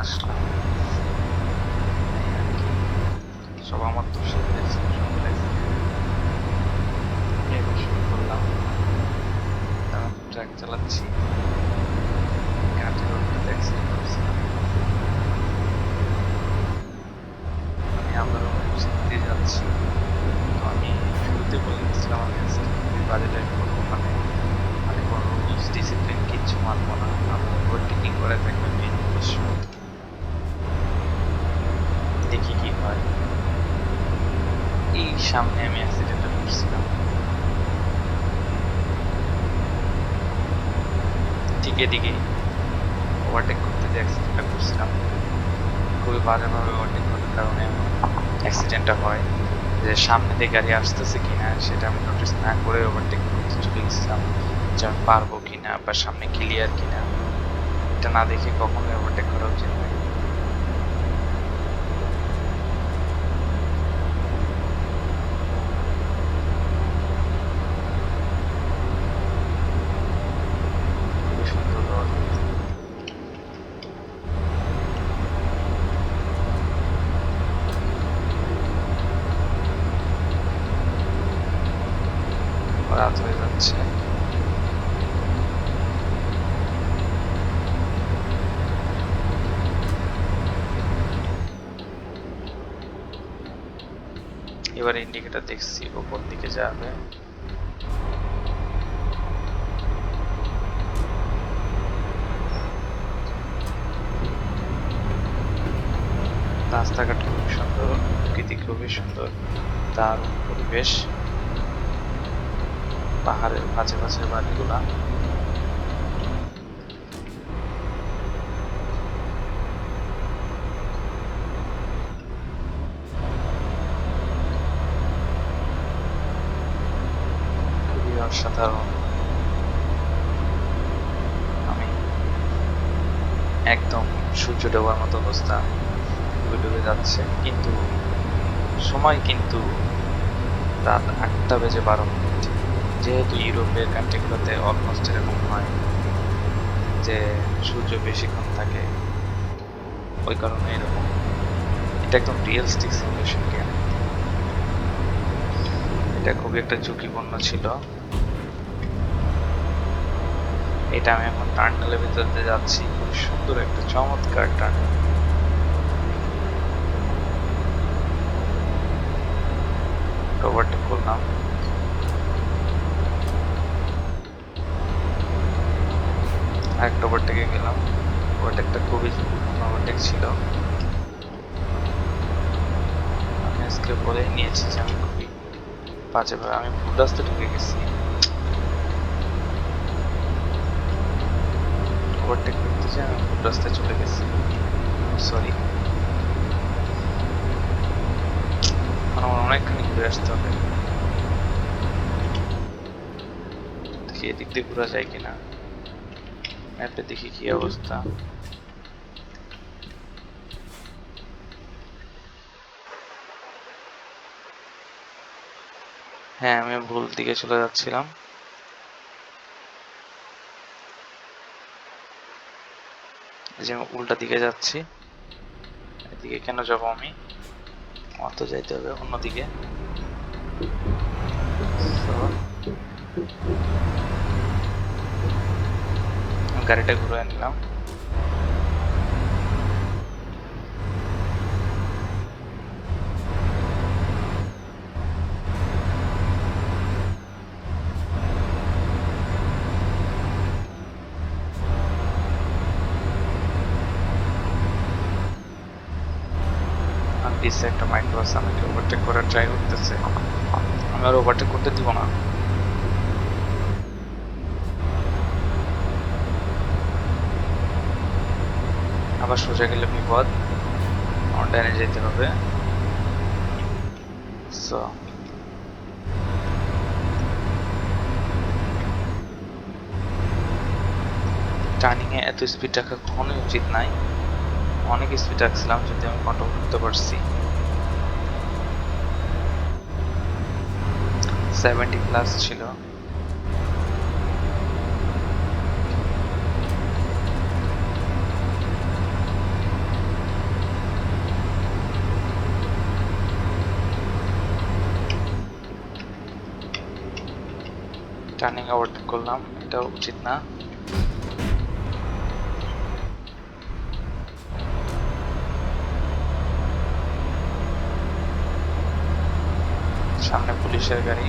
আসলাম। সব আমার তো এবার শুরু করলাম। আমি ট্রাক চালাচ্ছি, কাঠের উপরে অ্যাক্সিডেন্ট করছিলাম। আমি আবারও শিখতে যাচ্ছি। তো আমি শুরুতে বলে দিচ্ছিলাম আমি আজকে খুবই বাজে টাইপ করবো, মানে কোনো রুলস ডিসিপ্লিন কিচ্ছু মানবো না। আমার ওভারটেকিং করে থাকবে মেন উদ্দেশ্য। দেখি কি হয়। এই সামনে আমি অ্যাক্সিডেন্টটা করছিলাম, দিকে দিকে ওভারটেক করতে যে অ্যাক্সিডেন্টটা করছিলাম। খুবই বাজেভাবে ওভারটেক করার কারণে অ্যাক্সিডেন্টটা হয়। যে সামনে দিয়ে গাড়ি আসতেছে কিনা সেটা আমি নোটিস না করে ওভারটেক করতে চলে গেছিলাম, যে আমি পারবো কিনা বা সামনে ক্লিয়ার কিনা এটা না দেখে কখনোই ওভারটেক করা উচিত নয়। খুবই সুন্দর রোড। রাত হয়ে যাচ্ছে। এবার ইন্ডিকেটর দেখছি উপর দিকে যাবে। রাস্তাঘাট খুবই সুন্দর, প্রকৃতি খুবই সুন্দর, দারুণ পরিবেশ। পাহাড়ের মাঝে মাঝে বাড়িগুলা। খুবই অসাধারণ। আমি একদম সূর্য ডোবার মতো অবস্থা, ডুবে ডুবে যাচ্ছে। কিন্তু সময় কিন্তু রাত 8:12। যেহেতু ইউরোপের কান্ট্রিগুলোতে অলমোস্ট এরকম হয় যে সূর্য বেশিক্ষণ থাকে, ওই কারণে এরকম। এটা একদম রিয়েলিস্টিক সিচুয়েশন গেম। এটা খুবই একটা ঝুঁকিপূর্ণ ছিল। এটা আমি এখন টার্নেলের ভিতর দিয়ে যাচ্ছি, খুব সুন্দর একটা চমৎকার টার্নেল। ওভারটেক করলাম, আরেকটা ওভারটেকে গেলাম। ওভারটেকটা খুবই ঝুঁকিপূর্ণ ওভারটেক ছিল। আমি আজকে বলেই নিয়েছি যে আমি খুবই বাজেভাবে আমি ভুল রাস্তায় ঢুকে গেছি। ওভারটেক করতে যে আমি ভুল রাস্তায় চলে গেছি, সরি। আমার অনেকখানি ঘুরে আসতে হবে। দেখি এদিক দিয়ে ঘোরা যায় কিনা, ম্যাপে দেখি কি অবস্থা। হ্যাঁ, আমি ভুল দিকে চলে যাচ্ছিলাম। এই যে আমি উল্টা দিকে যাচ্ছি। এদিকে কেন যাবো আমি? আমার তো যাইতে হবে অন্যদিকে। গাড়িটা ঘুরে নিলাম। আর পিছে একটা মাইক্রোবাস আমাকে ওভারটেক করার ট্রাই করতেছে, আমি আর ওভারটেক করতে দিব না। আবার সোজা গেলে বিপদ, আমার ডাইনে যেতে হবে। সো টার্নিং এ এত স্পিড রাখা কখনোই উচিত নাই। অনেক স্পিড রাখছিলাম, যদি আমি কন্ট্রোল করতে পারছি। 70+ ছিল। টার্নিং ওভারটেক করলাম, এটা উচিত না। সামনে পুলিশের গাড়ি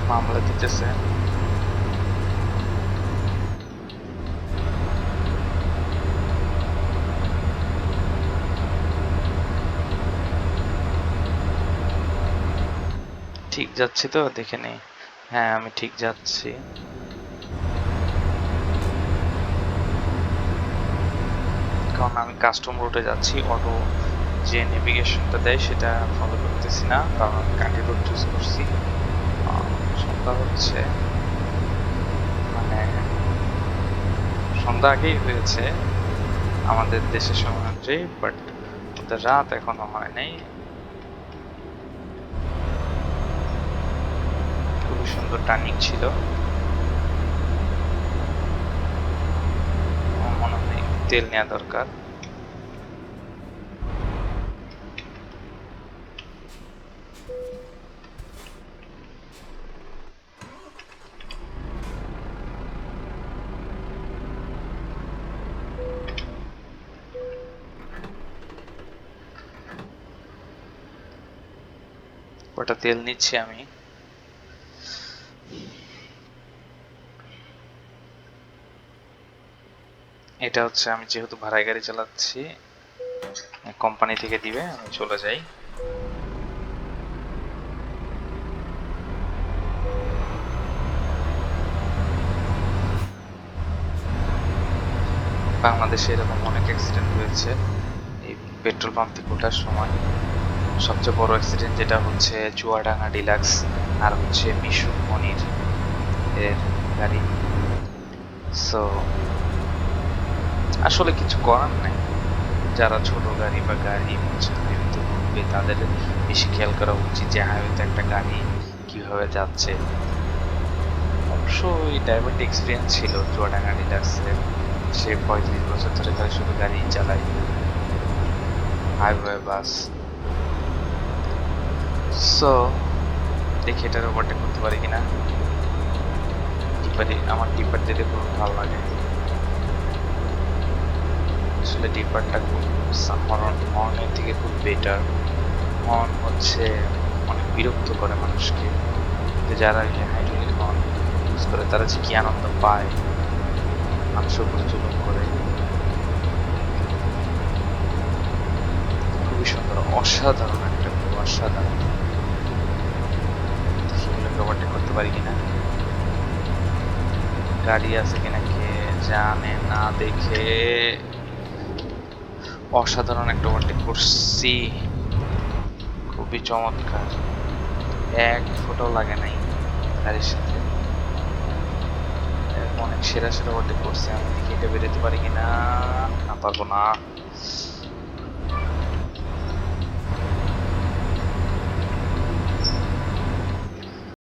মামলা দিতেছে। ঠিক যাচ্ছি তো, দেখে নেই। হ্যাঁ, আমি ঠিক যাচ্ছি। কারণ আমি কাস্টম রুটে যাচ্ছি, অটো যে নেভিগেশনটা দেয় সেটা ফলো করতেছি না, কারণ আমি কান্ট্রি রুট চুজ করছি। সন্ধ্যা হচ্ছে, মানে সন্ধ্যা আগেই হয়েছে আমাদের দেশের সময় অনুযায়ী, বাট ওদের রাত এখনো হয় নাই। খুবই সুন্দর টার্নিং ছিল। আমার মনে হয় তেল নেওয়া দরকার। ওটা তেল নিচ্ছি আমি। এটা হচ্ছে আমি যেহেতু ভাড়ায় গাড়ি চালাচ্ছি, কোম্পানি থেকে দিবে, আমি চলে যাই। বাংলাদেশে এরকম অনেক অ্যাক্সিডেন্ট হয়েছে এই পেট্রোল পাম্প থেকে ওঠার সময়। সবচেয়ে বড় অ্যাক্সিডেন্ট যেটা হচ্ছে চুয়াডাঙ্গা ডিলাক্স, আর হচ্ছে মিশুক মনির এর গাড়ি। সো আসলে কিছু করার নাই, যারা ছোট গাড়ি বা গাড়ি হচ্ছে হাইওয়েতে ঘুরবে তাদের বেশি খেয়াল করা উচিত যে হাইওয়েতে একটা গাড়ি কিভাবে যাচ্ছে। অবশ্য ওই ড্রাইভারটি এক্সপিরিয়েন্স ছিল চুয়াডাঙ্গা ডিলাক্সের, সে 35 বছর ধরে তার শুধু গাড়ি চালায়, হাইওয়ে বাস। সো দেখি এটার ওভারটেক করতে পারি কিনা। আমার টিপার দিতে খুব ভালো লাগে আসলে। টিপারটা খুব হর্নের থেকে খুব বেটার। হর্ন হচ্ছে অনেক বিরক্ত করে মানুষকে, যে যারা হাইড্রোলিক হর্ন ইউজ করে তারা যে কি আনন্দ পায়, মানুষের উপরে জুলুম করে। খুবই সুন্দর, অসাধারণ একটা, খুব অসাধারণ। সেগুলোকে ওভারটেক করতে পারি কিনা, গাড়ি আছে কিনা কে জানে না। দেখে অসাধারণ একটা ওভারটেক করছি, খুবই চমৎকার, এক ফোটাও লাগে নাই গাড়ির সাথে। অনেক সেরা সেরা ওভারটেক করছি আমি। দেখি এটা বেরোতে পারি কিনা, না পারবো না।